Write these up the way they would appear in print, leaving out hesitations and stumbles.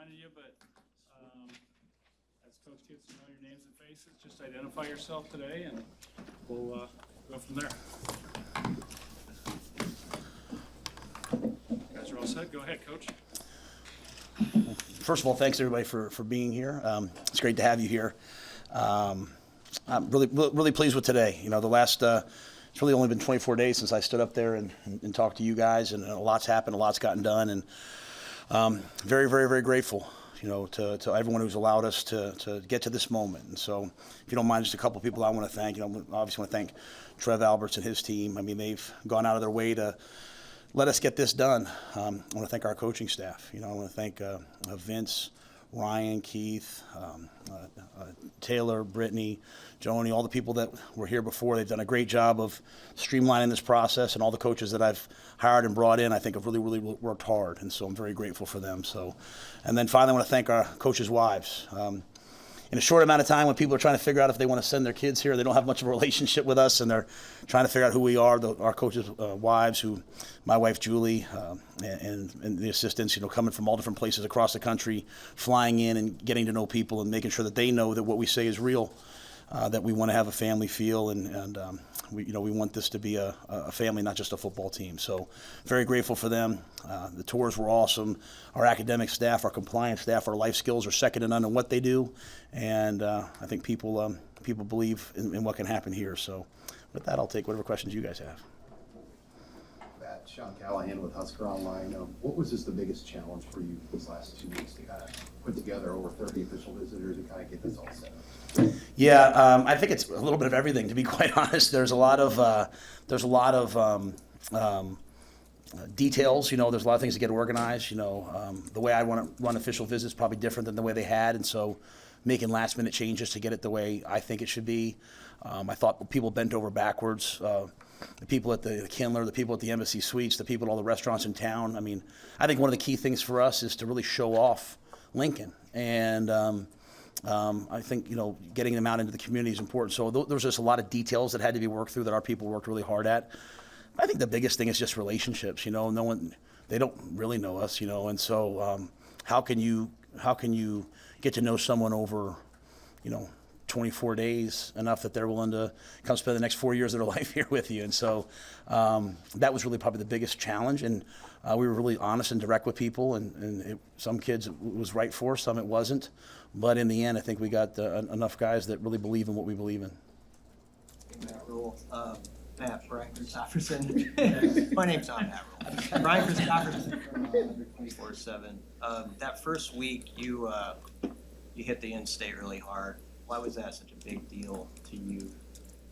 reminded you, but as Coach gets to know your names and faces, just identify yourself today, and we'll go from there. You guys are all set? Go ahead, Coach. First of all, thanks everybody for being here. It's great to have you here. I'm really pleased with today. You know, it's really only been 24 days since I stood up there and talked to you guys, and a lot's happened, a lot's gotten done, and very, very, very grateful, you know, to everyone who's allowed us to get to this moment. And so, if you don't mind, just a couple of people I want to thank. You know, obviously want to thank Trev Alberts and his team. I mean, they've gone out of their way to let us get this done. I want to thank our coaching staff. You know, I want to thank Vince, Ryan, Keith, Taylor, Brittany, Joni, all the people that were here before. They've done a great job of streamlining this process, and all the coaches that I've hired and brought in, I think, have really worked hard, and so I'm very grateful for them. So, and then finally, I want to thank our coaches' wives. In a short amount of time, when people are trying to figure out if they want to send their kids here, they don't have much of a relationship with us, and they're trying to figure out who we are. Our coaches' wives, my wife Julie, and the assistants, you know, coming from all different places across the country, flying in and getting to know people and making sure that they know that what we say is real, that we want to have a family feel, and we want this to be a family, not just a football team. So very grateful for them. The tours were awesome. Our academic staff, our compliance staff, our life skills are second to none in what they do, and I think people believe in what can happen here. So with that, I'll take whatever questions you guys have. Matt, Sean Callahan with Husker Online. What was just the biggest challenge for you these last 2 weeks to kind of put together over 30 official visitors and kind of get this all set up? Yeah, I think it's a little bit of everything, to be quite honest. There's a lot of details. You know, there's a lot of things to get organized. You know, the way I want to run official visits is probably different than the way they had, and so making last-minute changes to get it the way I think it should be. I thought people bent over backwards. The people at the Kindler, the people at the Embassy Suites, the people at all the restaurants in town. I mean, I think one of the key things for us is to really show off Lincoln, and I think, you know, getting them out into the community is important. So there's just a lot of details that had to be worked through that our people worked really hard at. I think the biggest thing is just relationships. You know, they don't really know us, you know, and so how can you get to know someone over, you know, 24 days enough that they're willing to come spend the next 4 years of their life here with you. And so that was really probably the biggest challenge. And we were really honest and direct with people. And some kids it was right for, some it wasn't. But in the end, I think we got enough guys that really believe in what we believe in. Matt Rhule. Matt, Brian Christopherson. My name's not Matt Rhule. Brian Christopherson from 24/7. That first week, you hit the in-state really hard. Why was that such a big deal to you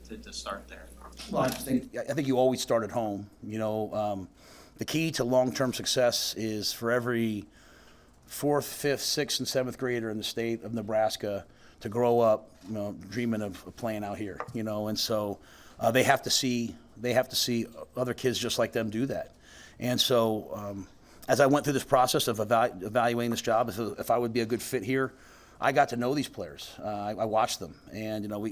to start there? Well, I think you always start at home. You know, the key to long-term success is for every 4th, 5th, 6th, and 7th grader in the state of Nebraska to grow up, you know, dreaming of playing out here. You know, and so they have to see other kids just like them do that. And so as I went through this process of evaluating this job, if I would be a good fit here, I got to know these players. I watched them, and you know,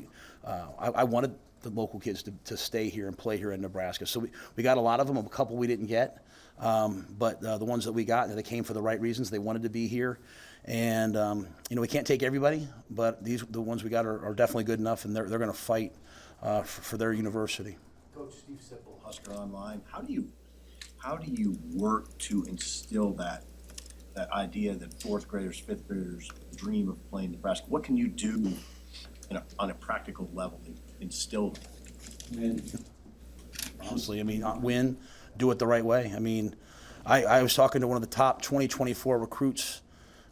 I wanted the local kids to stay here and play here in Nebraska. So we got a lot of them. A couple we didn't get, but the ones that we got, they came for the right reasons. They wanted to be here, and you know, we can't take everybody, but the ones we got are definitely good enough, and they're going to fight for their university. Coach Steve Sipple, Husker Online. How do you work to instill that idea that 4th graders, 5th graders dream of playing Nebraska? What can you do on a practical level to instill that? Win. Honestly, I mean, win, do it the right way. I mean, I was talking to one of the top 2024 recruits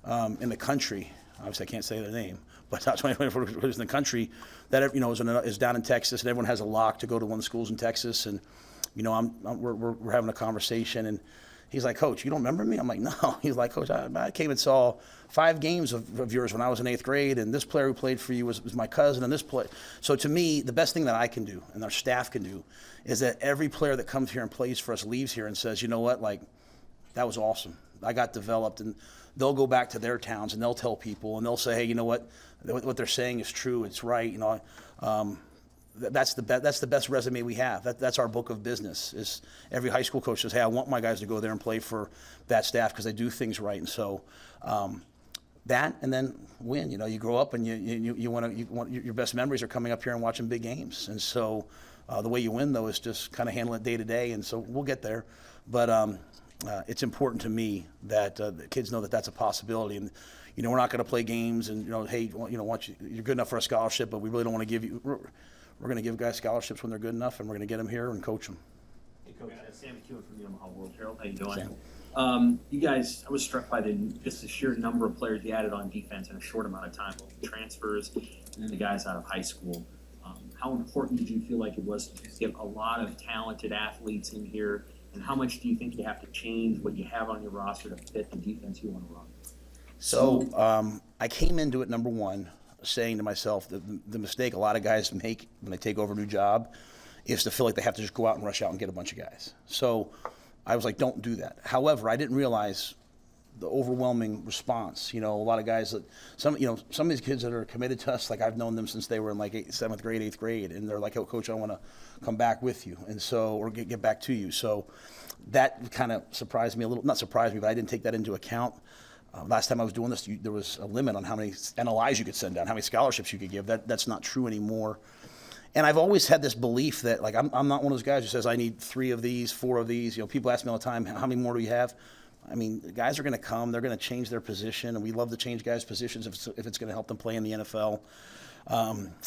in the country. Obviously, I can't say their name, but top 2024 recruits in the country that, you know, is down in Texas, and everyone has a lock to go to one of the schools in Texas. And, you know, we're having a conversation, and he's like, Coach, you don't remember me? I'm like, no. He's like, Coach, I came and saw 5 games of yours when I was in 8th grade, and this player who played for you was my cousin, and this play. So to me, the best thing that I can do and our staff can do is that every player that comes here and plays for us leaves here and says, you know what, like, that was awesome. I got developed, and they'll go back to their towns and they'll tell people, and they'll say, hey, you know what they're saying is true. It's right. You know, that's the best resume we have. That's our book of business. Is every high school coach says, hey, I want my guys to go there and play for that staff because they do things right. And so that and then win. You know, you grow up and you want your best memories are coming up here and watching big games. And so the way you win, though, is just kind of handle it day to day. And so we'll get there. But it's important to me that the kids know that that's a possibility. And, you know, we're not going to play games and, you know, hey, you know, you're good enough for a scholarship, but we really don't want to give you – we're going to give guys scholarships when they're good enough, and we're going to get them here and coach them. Hey, Coach, Sam McEwen from the Omaha World Herald. How you doing? Sam. You guys, I was struck by just the sheer number of players you added on defense in a short amount of time, both the transfers and then the guys out of high school. How important did you feel like it was to just get a lot of talented athletes in here, and how much do you think you have to change what you have on your roster to fit the defense you want to run? So I came into it, number one, saying to myself that the mistake a lot of guys make when they take over a new job is to feel like they have to just go out and rush out and get a bunch of guys. So I was like, don't do that. However, I didn't realize the overwhelming response. You know, a lot of guys that some of these kids that are committed to us, like I've known them since they were in like 7th grade, 8th grade, and they're like, "Oh, Coach, I want to come back with you," and so or get back to you. So that kind of surprised me a little. Not surprised me, but I didn't take that into account. Last time I was doing this, there was a limit on how many NLIs you could send down, how many scholarships you could give. That's not true anymore. And I've always had this belief that, like, I'm not one of those guys who says I need 3 of these, 4 of these. You know, people ask me all the time, how many more do you have? I mean, the guys are going to come. They're going to change their position, and we love to change guys' positions if it's going to help them play in the NFL.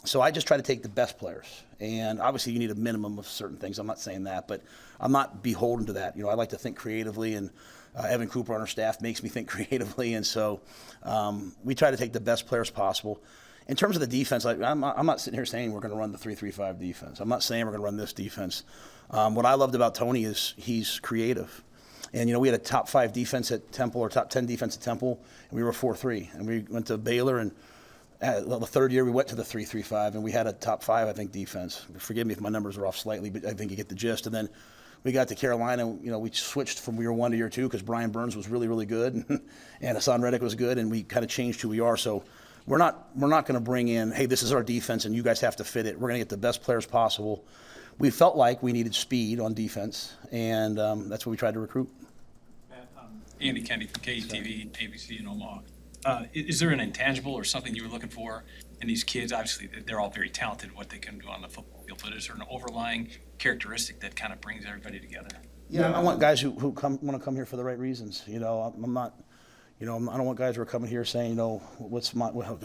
So I just try to take the best players. And obviously you need a minimum of certain things. I'm not saying that, but I'm not beholden to that. You know, I like to think creatively, and Evan Cooper on our staff makes me think creatively. And so we try to take the best players possible. In terms of the defense, I'm not sitting here saying we're going to run the 3-3-5 defense. I'm not saying we're going to run this defense. What I loved about Tony is he's creative. And, you know, we had a top 5 defense at Temple, or top 10 defense at Temple, and we were 4-3. And we went to Baylor, and the third year we went to the 3-3-5, and we had a top 5, I think, defense. Forgive me if my numbers are off slightly, but I think you get the gist. And then we got to Carolina, you know, we switched from year 1 to year 2 because Brian Burns was really, really good, and Hassan Reddick was good, and we kind of changed who we are. So we're not going to bring in, hey, this is our defense, and you guys have to fit it. We're going to get the best players possible. We felt like we needed speed on defense, and that's what we tried to recruit. Andy Kennedy from KTV, ABC in Omaha. Is there an intangible or something you were looking for in these kids? Obviously, they're all very talented, what they can do on the football field, but is there an overlying characteristic that kind of brings everybody together? Yeah, I want guys who want to come here for the right reasons. You know, I'm not, you know, I don't want guys who are coming here saying, you know,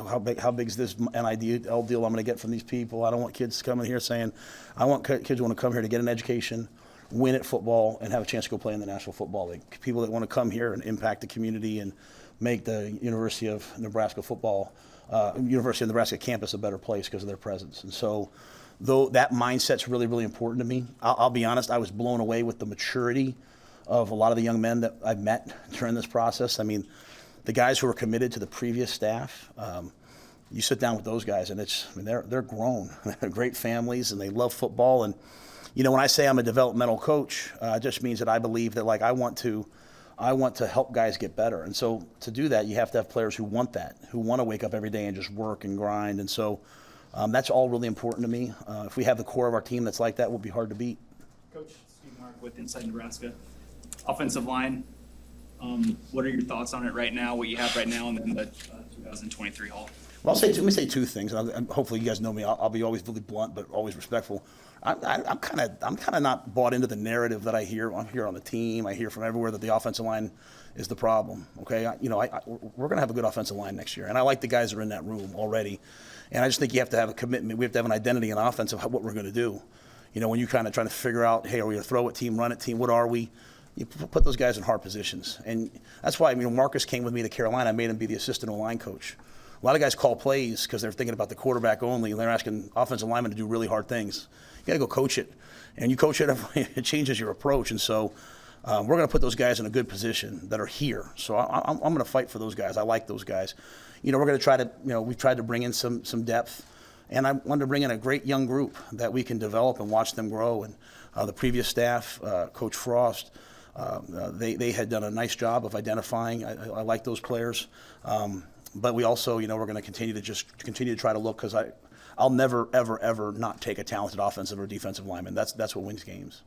how big is this NIL deal I'm going to get from these people? I don't want kids coming here saying, I want kids who want to come here to get an education, win at football, and have a chance to go play in the National Football League. People that want to come here and impact the community and make the University of Nebraska campus a better place because of their presence. And so, though that mindset's really, really important to me, I'll be honest, I was blown away with the maturity of a lot of the young men that I've met during this process. I mean, the guys who were committed to the previous staff, you sit down with those guys, and they're grown. They're great families, and they love football. And you know, when I say I'm a developmental coach, it just means that I believe that, like, I want to help guys get better. And so to do that, you have to have players who want that, who want to wake up every day and just work and grind. And so that's all really important to me. If we have the core of our team that's like that, we'll be hard to beat. Coach Steve Mark with Inside Nebraska. Offensive line, what are your thoughts on it right now, what you have right now, and then the 2023 haul? Well, let me say 2 things. And hopefully you guys know me. I'll be always really blunt, but always respectful. I'm kind of not bought into the narrative that I hear on the team. I hear from everywhere that the offensive line is the problem. Okay, we're going to have a good offensive line next year, and I like the guys that are in that room already. And I just think you have to have a commitment. We have to have an identity in offense of what we're going to do. You know, when you kind of trying to figure out, hey, are we a throw it team, run it team? What are we? You put those guys in hard positions, and that's why Marcus came with me to Carolina. I made him be the assistant line coach. A lot of guys call plays because they're thinking about the quarterback only, and they're asking offensive linemen to do really hard things. You got to go coach it, and you coach it, it changes your approach. And so we're going to put those guys in a good position that are here. So I'm going to fight for those guys. I like those guys. You know, we're going to try to, we've tried to bring in some depth, and I wanted to bring in a great young group that we can develop and watch them grow. And the previous staff, Coach Frost, they had done a nice job of identifying. I like those players. But we also, we're going to continue to try to look, because I'll never, ever, ever not take a talented offensive or defensive lineman. That's what wins games.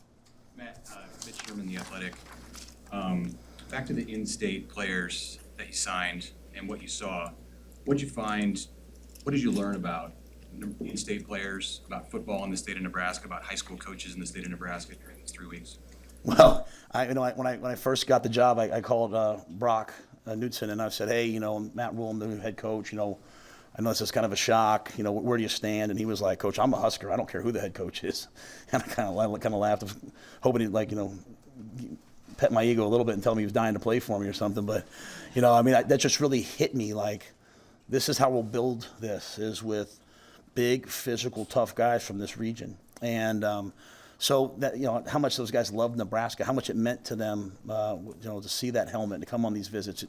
Matt, Mitch Sherman, The Athletic. Back to the in-state players that you signed and what you saw, what'd you find, what did you learn about in-state players, about football in the state of Nebraska, about high school coaches in the state of Nebraska during these 3 weeks? Well, when I first got the job, I called Brock Knudsen and I said, hey, Matt Rhule, I'm the new head coach. I know this is kind of a shock. Where do you stand? And he was like, Coach, I'm a Husker. I don't care who the head coach is. And I kind of laughed, hoping he'd pet my ego a little bit and tell me he was dying to play for me or something. But that just really hit me. Like, this is how we'll build this, is with big, physical, tough guys from this region. And so that, how much those guys loved Nebraska, how much it meant to them, to see that helmet, to come on these visits,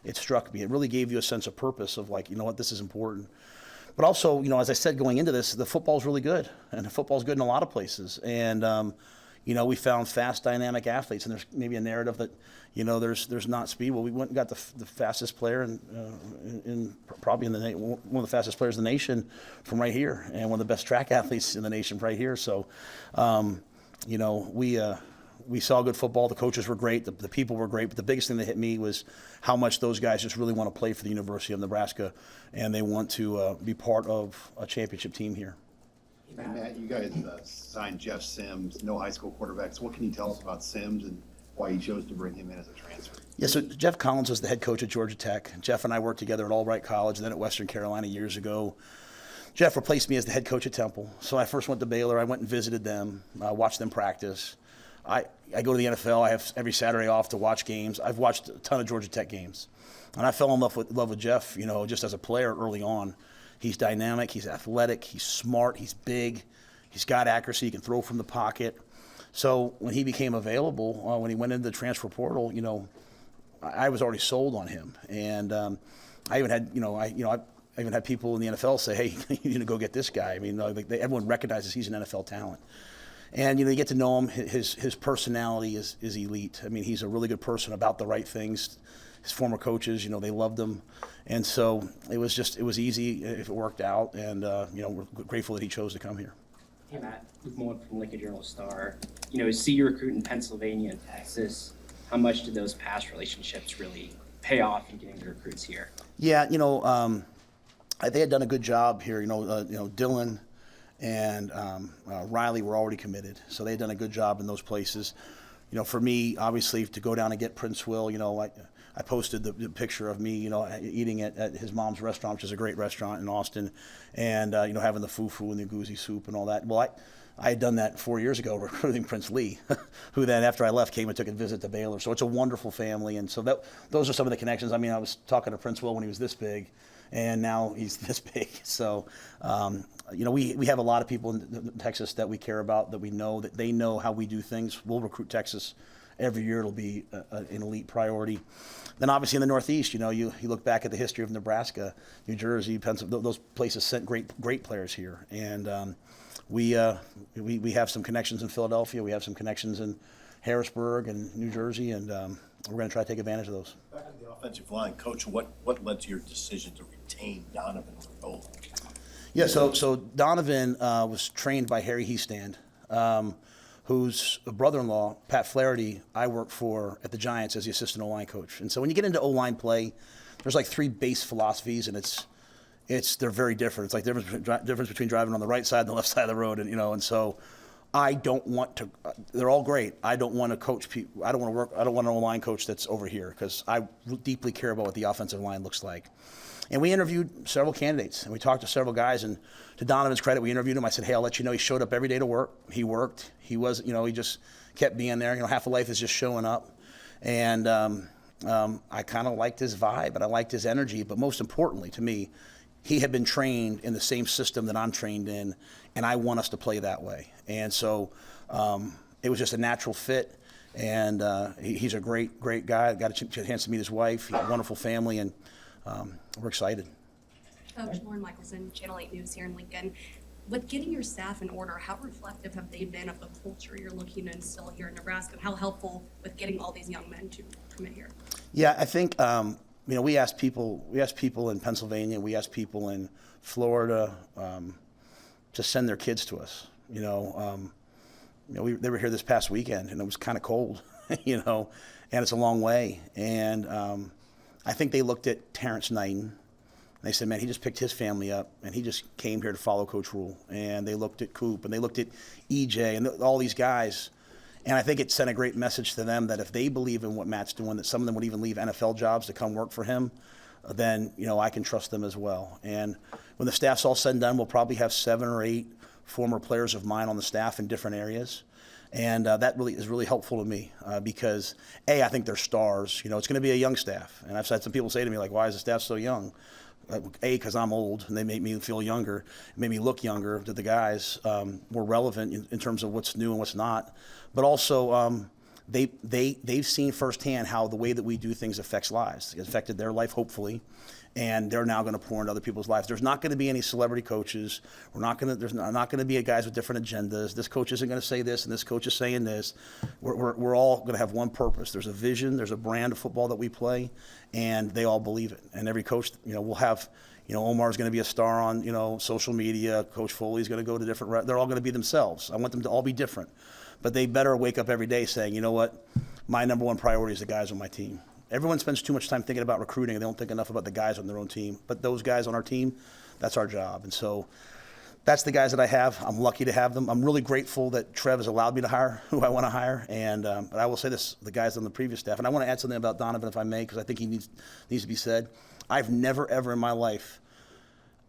it struck me. It really gave you a sense of purpose of like, this is important. But also, as I said, going into this, the football's really good, and the football's good in a lot of places. And, we found fast, dynamic athletes, and there's maybe a narrative that, there's not speed. Well, we went and got the fastest player probably one of the fastest players in the nation from right here, and one of the best track athletes in the nation right here. So, we saw good football. The coaches were great. The people were great. But the biggest thing that hit me was how much those guys just really want to play for the University of Nebraska, and they want to be part of a championship team here. Hey, Matt, you guys signed Jeff Sims, no high school quarterbacks. What can you tell us about Sims and why you chose to bring him in as a transfer? Yeah, so Jeff Collins was the head coach at Georgia Tech. Jeff and I worked together at Albright College, and then at Western Carolina years ago. Jeff replaced me as the head coach at Temple. So I first went to Baylor. I went and visited them, watched them practice. I go to the NFL. I have every Saturday off to watch games. I've watched a ton of Georgia Tech games. And I fell in love with Jeff, just as a player early on. He's dynamic, he's athletic, he's smart, he's big, he's got accuracy, he can throw from the pocket. So when he became available, when he went into the transfer portal, I was already sold on him. And I even had, I even had people in the NFL say, hey, you need to go get this guy. I mean, everyone recognizes he's an NFL talent. And, you get to know him. His personality is elite. I mean, he's a really good person, about the right things. His former coaches, they loved him. And so it was easy if it worked out. And, we're grateful that he chose to come here. Hey, Matt, Luke Mullen from Lincoln Journal-Star. See you recruit in Pennsylvania and Texas. How much did those past relationships really pay off in getting the recruits here? Yeah, they had done a good job here. Dylan and Riley were already committed, so they had done a good job in those places. For me, obviously, to go down and get Prince Will, I posted the picture of me, eating at his mom's restaurant, which is a great restaurant in Austin, and having the fufu and the goosey soup and all that. Well, I had done that 4 years ago, recruiting Prince Lee, who then, after I left, came and took a visit to Baylor. So it's a wonderful family, and so those are some of the connections. I mean, I was talking to Prince Will when he was this big, and now he's this big. So, we have a lot of people in Texas that we care about, that we know, that they know how we do things. We'll recruit Texas every year. It'll be an elite priority. Then obviously in the Northeast, you look back at the history of Nebraska, New Jersey, Pennsylvania, those places sent great players here. And we have some connections in Philadelphia. We have some connections in Harrisburg and New Jersey, and we're going to try to take advantage of those. Back to the offensive line, Coach, what led to your decision to retain Donovan for goal? Yeah, so Donovan was trained by Harry Heastand, whose brother-in-law, Pat Flaherty, I worked for at the Giants as the assistant O-line coach. And so when you get into O-line play, there's like three base philosophies, and they're very different. It's like the difference between driving on the right side and the left side of the road, and so I don't want to. They're all great. I don't want to coach people. I don't want an O-line coach that's over here, because I deeply care about what the offensive line looks like. And we interviewed several candidates, and we talked to several guys. And to Donovan's credit, we interviewed him. I said, hey, I'll let you know. He showed up every day to work. He worked. He was, he just kept being there. Half of life is just showing up. And I kind of liked his vibe, and I liked his energy. But most importantly to me, he had been trained in the same system that I'm trained in, and I want us to play that way. And so it was just a natural fit. And he's a great guy. I got a chance to meet his wife. He had a wonderful family, and we're excited. Coach Lauren Michelson, Channel 8 News here in Lincoln. With getting your staff in order, how reflective have they been of the culture you're looking to instill here in Nebraska? And how helpful with getting all these young men to commit here? Yeah, I think we asked people in Pennsylvania, we asked people in Florida to send their kids to us. They were here this past weekend, and it was kind of cold, and it's a long way. And I think they looked at Terrence Knighton. They said, man, he just picked his family up, and he just came here to follow Coach Rhule. And they looked at Coop, and they looked at EJ, and all these guys. And I think it sent a great message to them that if they believe in what Matt's doing, that some of them would even leave NFL jobs to come work for him, then, I can trust them as well. And when the staff's all said and done, we'll probably have 7 or 8 former players of mine on the staff in different areas. And that really is really helpful to me because, I think they're stars. It's going to be a young staff. And I've had some people say to me, like, why is the staff so young? Because I'm old, and they make me feel younger. It made me look younger to the guys, more relevant in terms of what's new and what's not. But also, they've seen firsthand how the way that we do things affects lives. It affected their life, hopefully, and they're now going to pour into other people's lives. There's not going to be any celebrity coaches. There's not going to be guys with different agendas. This coach isn't going to say this, and this coach is saying this. We're all going to have one purpose. There's a vision. There's a brand of football that we play, and they all believe it. And every coach, will have. Omar's going to be a star on, social media. Coach Foley's going to go to different. They're all going to be themselves. I want them to all be different. But they better wake up every day saying, you know what, my number one priority is the guys on my team. Everyone spends too much time thinking about recruiting, and they don't think enough about the guys on their own team. But those guys on our team, that's our job. And so that's the guys that I have. I'm lucky to have them. I'm really grateful that Trev has allowed me to hire who I want to hire. And but I will say this, the guys on the previous staff, and I want to add something about Donovan, if I may, because I think he needs to be said. I've never, ever in my life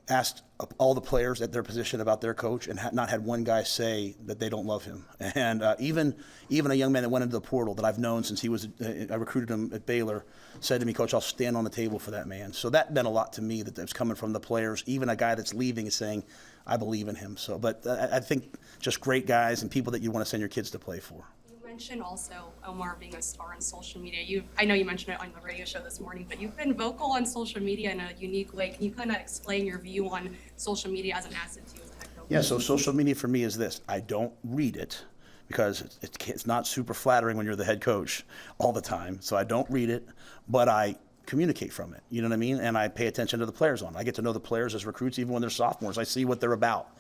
asked all the players at their position about their coach and not had one guy say that they don't love him. And even a young man that went into the portal that I've known since I recruited him at Baylor said to me, Coach, I'll stand on the table for that man. So that meant a lot to me that it's coming from the players. Even a guy that's leaving is saying, I believe in him. So, but I think just great guys and people that you want to send your kids to play for. You mentioned also Omar being a star on social media. I know you mentioned it on the radio show this morning, but you've been vocal on social media in a unique way. Can you kind of explain your view on social media as an asset to you as a head coach? Yeah, so social media for me is this. I don't read it because it's not super flattering when you're the head coach all the time. So I don't read it, but I communicate from it. You know what I mean? And I pay attention to the players on it. I get to know the players as recruits even when they're sophomores. I see what they're about.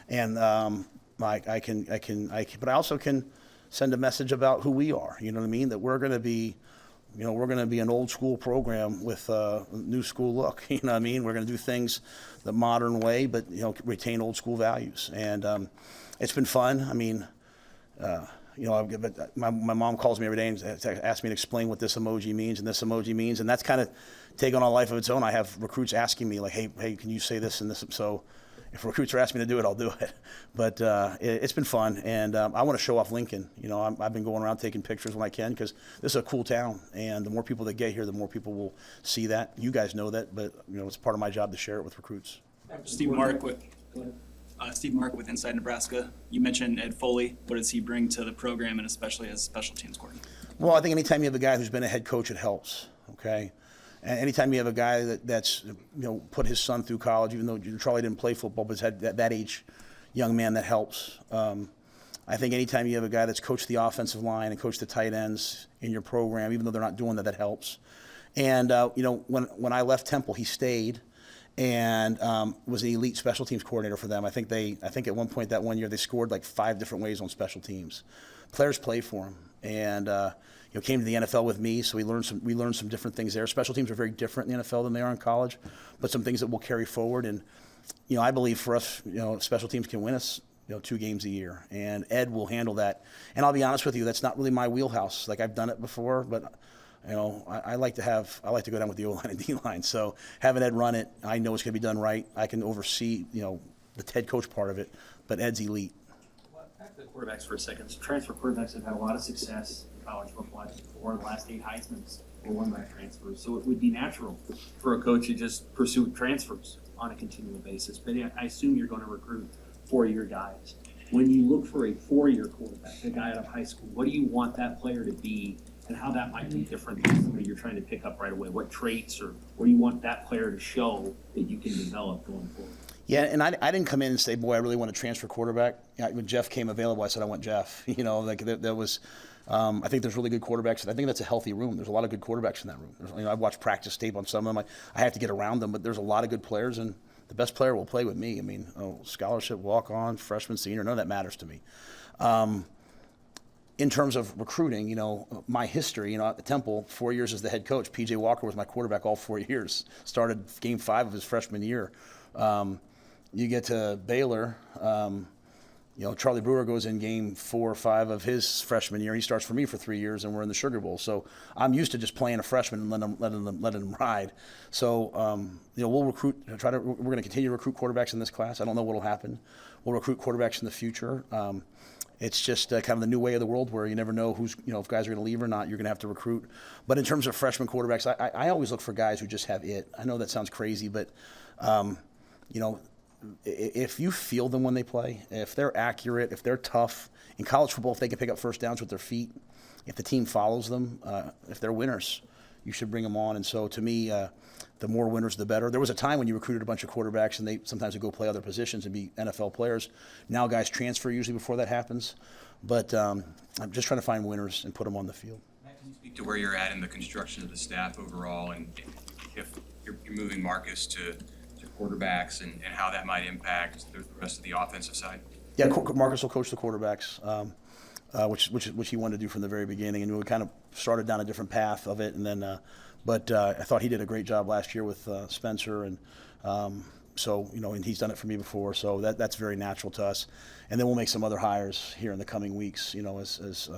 And but I also can send a message about who we are. You know what I mean? That we're going to be, we're going to be an old school program with a new school look. You know what I mean? We're going to do things the modern way, but retain old school values. And it's been fun. I mean, my mom calls me every day and asks me to explain what this emoji means and this emoji means, and that's kind of taken on a life of its own. I have recruits asking me like, hey, can you say this and this? So if recruits are asking me to do it, I'll do it. But it's been fun, and I want to show off Lincoln. I've been going around taking pictures when I can because this is a cool town, and the more people that get here, the more people will see that. You guys know that, but it's part of my job to share it with recruits. Steve Mark with Inside Nebraska. You mentioned Ed Foley. What does he bring to the program, and especially as special teams coordinator? Well, I think anytime you have a guy who's been a head coach, it helps. Okay. And anytime you have a guy that's put his son through college, even though Charlie didn't play football, but has had that age young man, that helps. I think anytime you have a guy that's coached the offensive line and coached the tight ends in your program, even though they're not doing that, that helps. And when I left Temple, he stayed and was the elite special teams coordinator for them. I think at one point that one year they scored like 5 different ways on special teams. Players play for him, and came to the NFL with me, so we learned some different things there. Special teams are very different in the NFL than they are in college, but some things that we'll carry forward. And I believe for us, special teams can win us 2 games a year, and Ed will handle that. And I'll be honest with you, that's not really my wheelhouse. Like, I've done it before, but I like to go down with the O-line and D-line. So having Ed run it, I know it's going to be done right. I can oversee the head coach part of it, but Ed's elite. Back to the quarterbacks for a second. So transfer quarterbacks have had a lot of success in college football. I think 4 of the last 8 Heismans were won by transfers. So it would be natural for a coach to just pursue transfers on a continual basis. But I assume you're going to recruit 4-year guys. When you look for a 4-year quarterback, a guy out of high school, what do you want that player to be, and how that might be different than somebody you're trying to pick up right away? What traits, or what do you want that player to show that you can develop going forward? Yeah, and I didn't come in and say, boy, I really want to transfer quarterback. When Jeff came available, I said, I want Jeff. There was, I think there's really good quarterbacks. I think that's a healthy room. There's a lot of good quarterbacks in that room. I've watched practice tape on some of them. I have to get around them, but there's a lot of good players, and the best player will play with me. Scholarship, walk-on, freshman, senior, none of that matters to me. in terms of recruiting, my history, at the Temple, 4 years as the head coach. P.J. Walker was my quarterback all 4 years. Started game 5 of his freshman year. You get to Baylor, Charlie Brewer goes in game 4 or 5 of his freshman year. He starts for me for 3 years, and we're in the Sugar Bowl. So I'm used to just playing a freshman and letting them ride. So we'll recruit. We're going to continue to recruit quarterbacks in this class. I don't know what will happen. We'll recruit quarterbacks in the future. It's just kind of the new way of the world where you never know if guys are going to leave or not. You're going to have to recruit. But in terms of freshman quarterbacks, I always look for guys who just have it. I know that sounds crazy, but if you feel them when they play, if they're accurate, if they're tough, in college football, if they can pick up first downs with their feet, if the team follows them, if they're winners, you should bring them on. And so to me, the more winners, the better. There was a time when you recruited a bunch of quarterbacks and they sometimes would go play other positions and be NFL players. Now guys transfer usually before that happens. But I'm just trying to find winners and put them on the field. Can you speak to where you're at in the construction of the staff overall, and if you're moving Marcus to quarterbacks and how that might impact the rest of the offensive side? Yeah, Marcus will coach the quarterbacks, which he wanted to do from the very beginning, and we kind of started down a different path of it, and then, but I thought he did a great job last year with Spencer, and so and he's done it for me before, so that's very natural to us, and then we'll make some other hires here in the coming weeks, as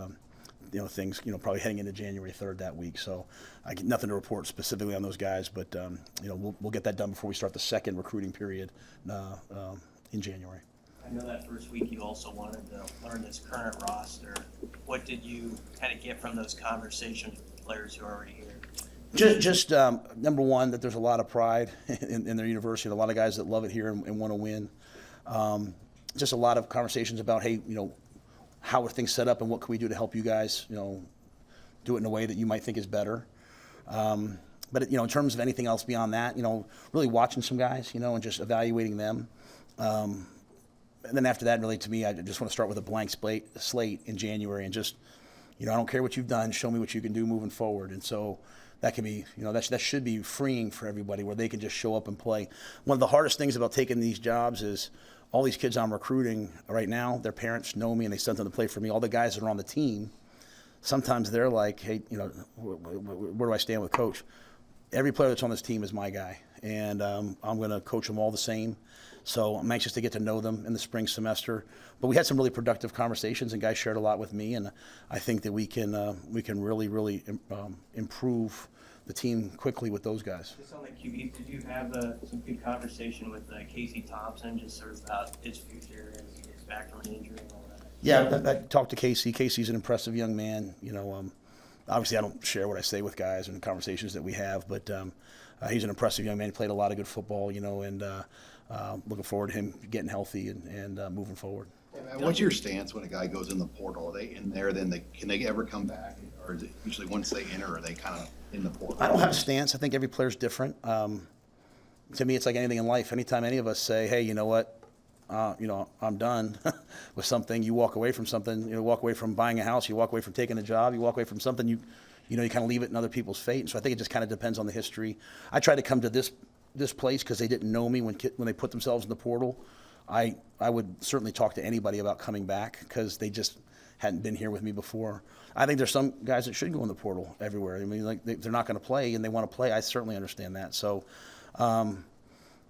things, probably heading into January 3rd that week. So I get nothing to report specifically on those guys, but we'll get that done before we start the second recruiting period in January. I know that first week you also wanted to learn this current roster. What did you kind of get from those conversations with players who are already here? Just number one, that there's a lot of pride in their university, and a lot of guys that love it here and want to win. Just a lot of conversations about, hey, how are things set up and what can we do to help you guys, do it in a way that you might think is better. But in terms of anything else beyond that, really watching some guys, and just evaluating them. And then after that, really, to me, I just want to start with a blank slate in January and just, I don't care what you've done, show me what you can do moving forward. And so that can be, that should be freeing for everybody where they can just show up and play. One of the hardest things about taking these jobs is all these kids I'm recruiting right now, their parents know me and they sent them to play for me. All the guys that are on the team, sometimes they're like, hey, where do I stand with coach? Every player that's on this team is my guy, and I'm going to coach them all the same. So I'm anxious to get to know them in the spring semester. But we had some really productive conversations, and guys shared a lot with me, and I think that we can really improve the team quickly with those guys. Just on the QB, did you have some good conversation with Casey Thompson, just sort of about his future as he gets back from an injury and all that? Yeah, I talked to Casey. Casey's an impressive young man. Obviously I don't share what I say with guys and the conversations that we have, but he's an impressive young man. He played a lot of good football, and looking forward to him getting healthy and moving forward. What's your stance when a guy goes in the portal? Are they in there, then can they ever come back? Or is it usually once they enter, are they kind of in the portal? I don't have a stance. I think every player's different. To me, it's like anything in life. Anytime any of us say, hey, you know what, I'm done with something, you walk away from something, walk away from buying a house, you walk away from taking a job, you walk away from something, you kind of leave it in other people's fate. And so I think it just kind of depends on the history. I tried to come to this place because they didn't know me when they put themselves in the portal. I would certainly talk to anybody about coming back because they just hadn't been here with me before. I think there's some guys that should go in the portal everywhere. I mean, like they're not going to play and they want to play. I certainly understand that. So, so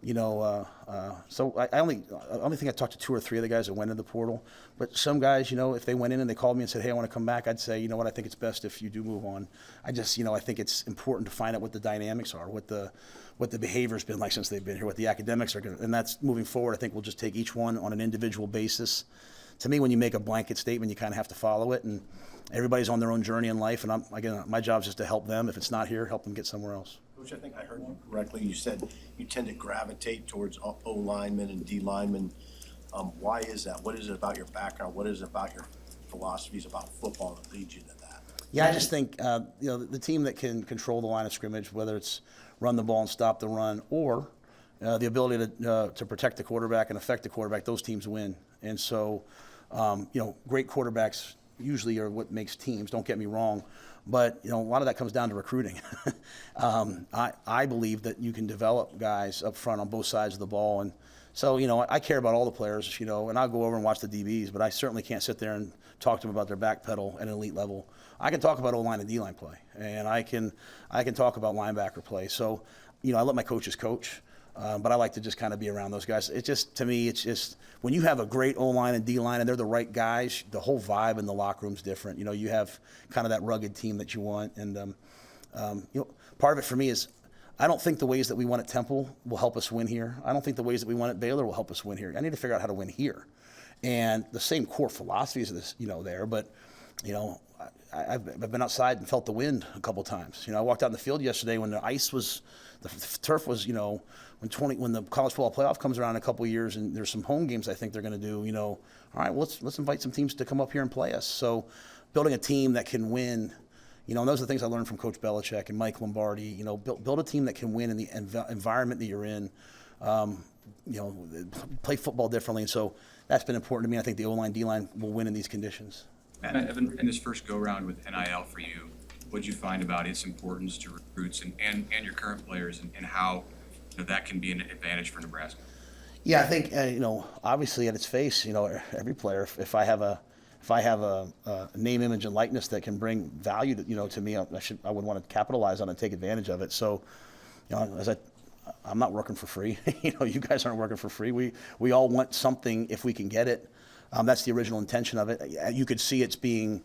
I only think I talked to 2 or 3 of the guys that went in the portal. But some guys, if they went in and they called me and said, hey, I want to come back, I'd say, you know what, I think it's best if you do move on. I just, I think it's important to find out what the dynamics are, what the behavior's been like since they've been here, what the academics are going to, and that's moving forward. I think we'll just take each one on an individual basis. To me, when you make a blanket statement, you kind of have to follow it, and everybody's on their own journey in life, and my job is just to help them. If it's not here, help them get somewhere else. Coach, I think I heard you correctly. You said you tend to gravitate towards O linemen and D linemen. Why is that? What is it about your background? What is it about your philosophies about football that leads you to that? Yeah, I just think the team that can control the line of scrimmage, whether it's run the ball and stop the run, or the ability to protect the quarterback and affect the quarterback, those teams win. And so, great quarterbacks usually are what makes teams. Don't get me wrong. But, a lot of that comes down to recruiting. I believe that you can develop guys up front on both sides of the ball. And, So, I care about all the players, and I'll go over and watch the DBs, but I certainly can't sit there and talk to them about their back pedal at an elite level. I can talk about O-line and D-line play, and I can talk about linebacker play. So, I let my coaches coach, but I like to just kind of be around those guys. To me, it's just when you have a great O-line and D-line and they're the right guys, the whole vibe in the locker room's different. You have kind of that rugged team that you want. And, part of it for me is I don't think the ways that we won at Temple will help us win here. I don't think the ways that we won at Baylor will help us win here. I need to figure out how to win here. And the same core philosophies of this, there, but, I've been outside and felt the wind a couple times. I walked out in the field yesterday when the turf was, when the college football playoff comes around in a couple of years and there's some home games I think they're going to do, all right, well, let's invite some teams to come up here and play us. So building a team that can win, and those are the things I learned from Coach Belichick and Mike Lombardi. Build a team that can win in the environment that you're in. Play football differently, and so that's been important to me. I think the O-line, D-line will win in these conditions. Matt, Evan, in this first go-round with NIL for you, what did you find about its importance to recruits and your current players and how that can be an advantage for Nebraska? Yeah, I think obviously at its face, every player, if I have a name, image, and likeness that can bring value to me, I would want to capitalize on it and take advantage of it. So, I'm not working for free. You guys aren't working for free. We all want something if we can get it. That's the original intention of it. You could see it's being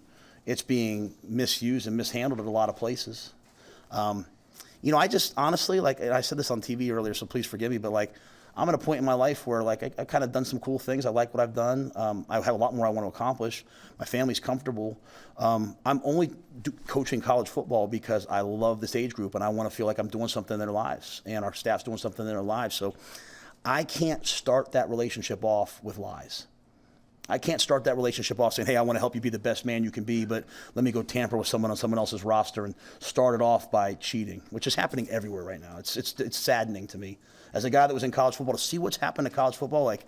misused and mishandled at a lot of places. I just honestly, I said this on TV earlier, so please forgive me, but I'm at a point in my life where I've kind of done some cool things. I like what I've done. I have a lot more I want to accomplish. My family's comfortable. I'm only coaching college football because I love this age group and I want to feel like I'm doing something in their lives and our staff's doing something in their lives. So I can't start that relationship off with lies. I can't start that relationship off saying, hey, I want to help you be the best man you can be, but let me go tamper with someone on someone else's roster and start it off by cheating, which is happening everywhere right now. It's saddening to me. As a guy that was in college football, to see what's happened to college football, I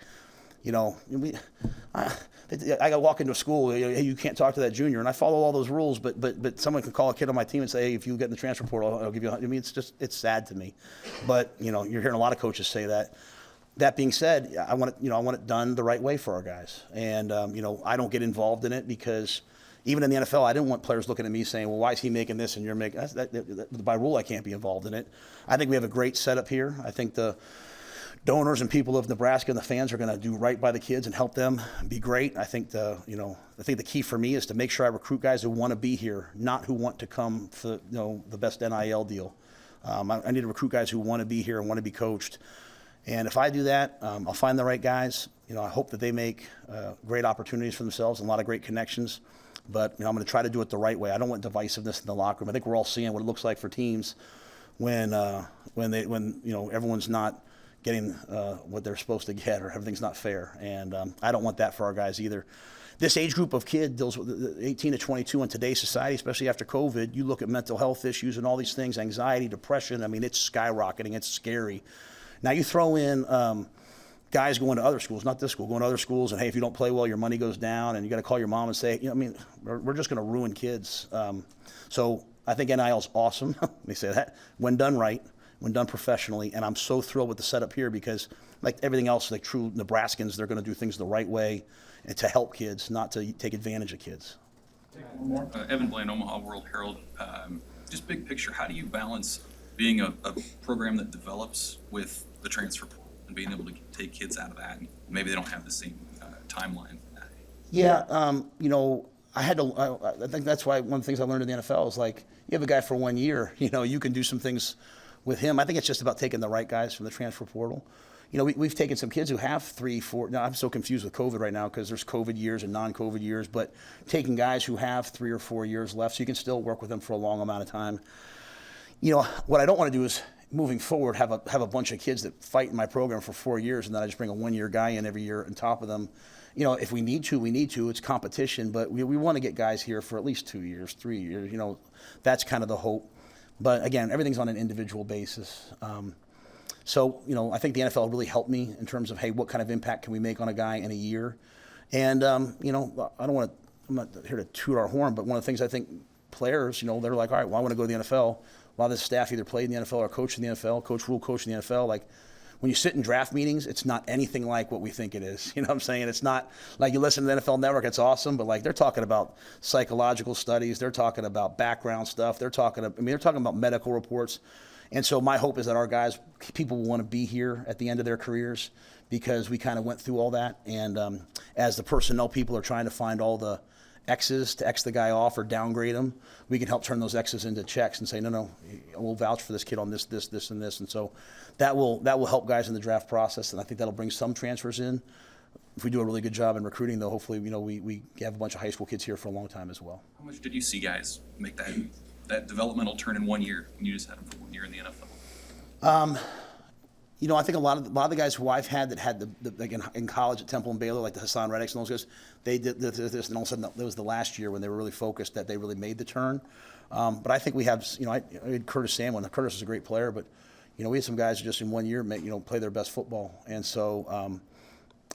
walk into a school, hey, you can't talk to that junior, and I follow all those rules, but someone can call a kid on my team and say, hey, if you get in the transfer portal, I'll give you, it's sad to me. But, you're hearing a lot of coaches say that. That being said, I want it done the right way for our guys. And, I don't get involved in it because even in the NFL, I didn't want players looking at me saying, well, why is he making this and you're making that? By rule, I can't be involved in it. I think we have a great setup here. I think the donors and people of Nebraska and the fans are going to do right by the kids and help them be great. I think the key for me is to make sure I recruit guys who want to be here, not who want to come for the best NIL deal. I need to recruit guys who want to be here and want to be coached. And if I do that, I'll find the right guys. I hope that they make great opportunities for themselves and a lot of great connections. But I'm going to try to do it the right way. I don't want divisiveness in the locker room. I think we're all seeing what it looks like for teams when everyone's not getting what they're supposed to get or everything's not fair. And I don't want that for our guys either. This age group of kids deals with 18 to 22 in today's society, especially after COVID. You look at mental health issues and all these things, anxiety, depression. I mean, it's skyrocketing. It's scary. Now you throw in guys going to other schools, not this school, going to other schools, and hey, if you don't play well, your money goes down, and you got to call your mom and say, we're just going to ruin kids. So I think NIL is awesome. Let me say that when done right, when done professionally, and I'm so thrilled with the setup here because, like everything else, like true Nebraskans, they're going to do things the right way and to help kids, not to take advantage of kids. Evan Blaine, Omaha World Herald. Just big picture, how do you balance being a program that develops with the transfer portal and being able to take kids out of that, and maybe they don't have the same timeline for that? Yeah, I think that's why one of the things I learned in the NFL is you have a guy for 1 year, you can do some things with him. I think it's just about taking the right guys from the transfer portal. We've taken some kids who have 3, 4, now I'm so confused with COVID right now because there's COVID years and non-COVID years, but taking guys who have 3 or 4 years left so you can still work with them for a long amount of time. What I don't want to do is, moving forward, have a bunch of kids that fight in my program for 4 years, and then I just bring a 1-year guy in every year on top of them. If we need to, we need to. It's competition, but we want to get guys here for at least 2 years, 3 years. That's kind of the hope. But again, everything's on an individual basis. So I think the NFL really helped me in terms of, hey, what kind of impact can we make on a guy in a year? And I'm not here to toot our horn, but one of the things I think players, they're like, all right, well, I want to go to the NFL. A lot of this staff either played in the NFL or coached in the NFL. Coach Rhule coached in the NFL. when you sit in draft meetings, it's not anything like what we think it is. You know what I'm saying? It's not like you listen to the NFL Network, it's awesome, but like they're talking about psychological studies, they're talking about background stuff, they're talking about medical reports. And so my hope is that our guys, people will want to be here at the end of their careers because we kind of went through all that. And as the personnel people are trying to find all the X's to X the guy off or downgrade him, we can help turn those X's into checks and say, no, we'll vouch for this kid on this, and this. And so that will help guys in the draft process, and I think that'll bring some transfers in. If we do a really good job in recruiting, though, hopefully, we have a bunch of high school kids here for a long time as well. How much did you see guys make that developmental turn in 1 year when you just had them for 1 year in the NFL? I think a lot of the guys who I've had that had the like in college at Temple and Baylor, like the Hassan Reddicks and those guys, they did this, and all of a sudden that was the last year when they were really focused that they really made the turn. But I think we have, I had Curtis Sandwin. Curtis is a great player, but we had some guys who just in 1 year play their best football, and so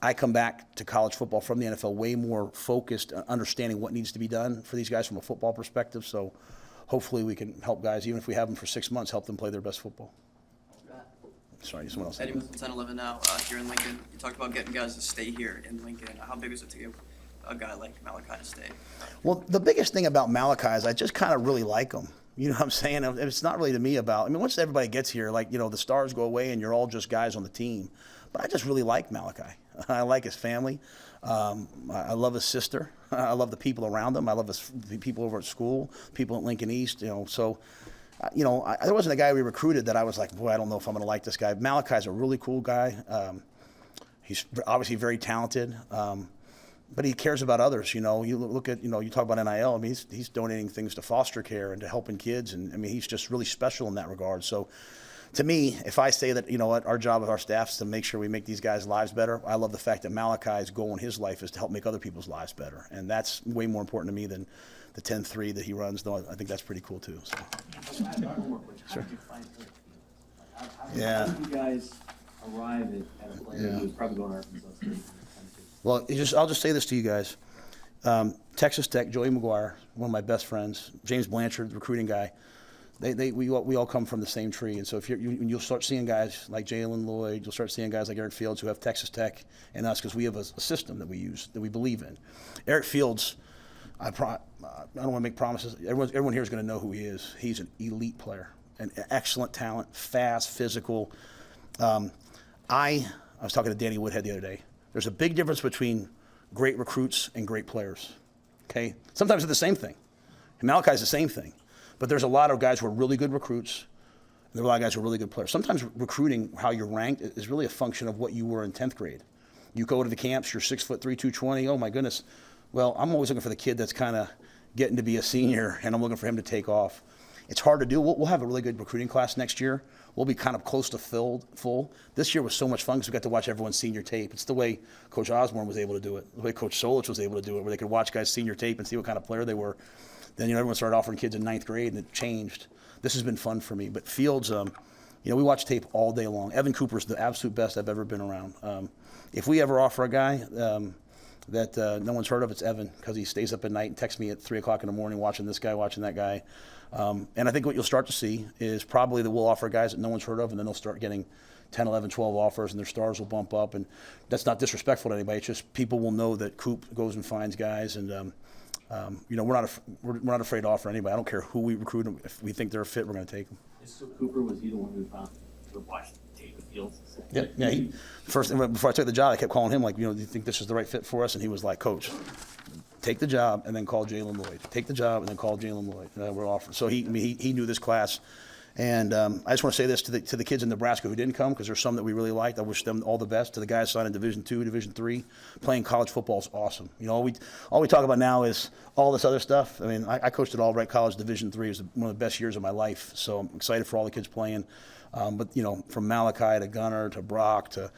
I come back to college football from the NFL way more focused, understanding what needs to be done for these guys from a football perspective. So hopefully we can help guys, even if we have them for 6 months, help them play their best football. Sorry, someone else. Eddie with 10-11 now here in Lincoln. You talked about getting guys to stay here in Lincoln. How big was it to get a guy like Malachi to stay? Well, the biggest thing about Malachi is I just kind of really like him. You know what I'm saying? It's not really to me about, once everybody gets here, the stars go away and you're all just guys on the team. But I just really like Malachi. I like his family. I love his sister. I love the people around him. I love the people over at school, people at Lincoln East, so... there wasn't a guy we recruited that I was like, boy, I don't know if I'm going to like this guy. Malachi's a really cool guy. He's obviously very talented, but he cares about others. You look at, you talk about NIL. He's donating things to foster care and to helping kids, and he's just really special in that regard. So, to me, if I say that, our job with our staff is to make sure we make these guys' lives better, I love the fact that Malachi's goal in his life is to help make other people's lives better, and that's way more important to me than the 10-3 that he runs, though I think that's pretty cool too. So. Sure. How did you guys arrive at a player who was probably going to Arkansas State? Well, I'll just say this to you guys. Texas Tech, Joey McGuire, one of my best friends, James Blanchard, the recruiting guy, we all come from the same tree. And so if you'll start seeing guys like Jalen Lloyd, you'll start seeing guys like Eric Fields who have Texas Tech and us because we have a system that we use, that we believe in. Eric Fields, I don't want to make promises. Everyone here is going to know who he is. He's an elite player, an excellent talent, fast, physical. I was talking to Danny Woodhead the other day. There's a big difference between great recruits and great players. Okay, sometimes they're the same thing. And Malachi's the same thing. But there's a lot of guys who are really good recruits. And there are a lot of guys who are really good players. Sometimes recruiting, how you're ranked, is really a function of what you were in 10th grade. You go to the camps, you're 6'3", 220. Oh my goodness. Well, I'm always looking for the kid that's kind of getting to be a senior, and I'm looking for him to take off. It's hard to do. We'll have a really good recruiting class next year. We'll be kind of close to full. This year was so much fun because we got to watch everyone's senior tape. It's the way Coach Osborne was able to do it, the way Coach Solich was able to do it, where they could watch guys' senior tape and see what kind of player they were. Then everyone started offering kids in 9th grade, and it changed. This has been fun for me. But Fields, we watch tape all day long. Evan Cooper's the absolute best I've ever been around. If we ever offer a guy that no one's heard of, it's Evan, because he stays up at night and texts me at 3 o'clock in the morning watching this guy, watching that guy. And I think what you'll start to see is probably that we'll offer guys that no one's heard of, and then they'll start getting 10, 11, 12 offers, and their stars will bump up. And that's not disrespectful to anybody. It's just people will know that Coop goes and finds guys, and we're not afraid to offer anybody. I don't care who we recruit them. If we think they're a fit, we're going to take them. So Cooper, was he the one who found the watched tape of Fields? Yeah. Before I took the job, I kept calling him do you think this is the right fit for us? And he was like, Coach, take the job and then call Jalen Lloyd. Take the job and then call Jalen Lloyd. We're offering. So he knew this class. And I just want to say this to the kids in Nebraska who didn't come, because there's some that we really liked. I wish them all the best. To the guys signing Division II, Division III, playing college football is awesome. All we talk about now is all this other stuff. I coached at Albright College Division III. It was one of the best years of my life. So I'm excited for all the kids playing. But from Malachi to Gunnar to Brock to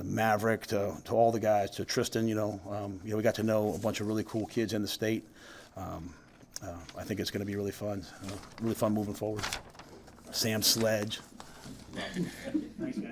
Maverick to all the guys to Tristan, we got to know a bunch of really cool kids in the state. I think it's going to be really fun moving forward. Sam Sledge. Thanks, guys.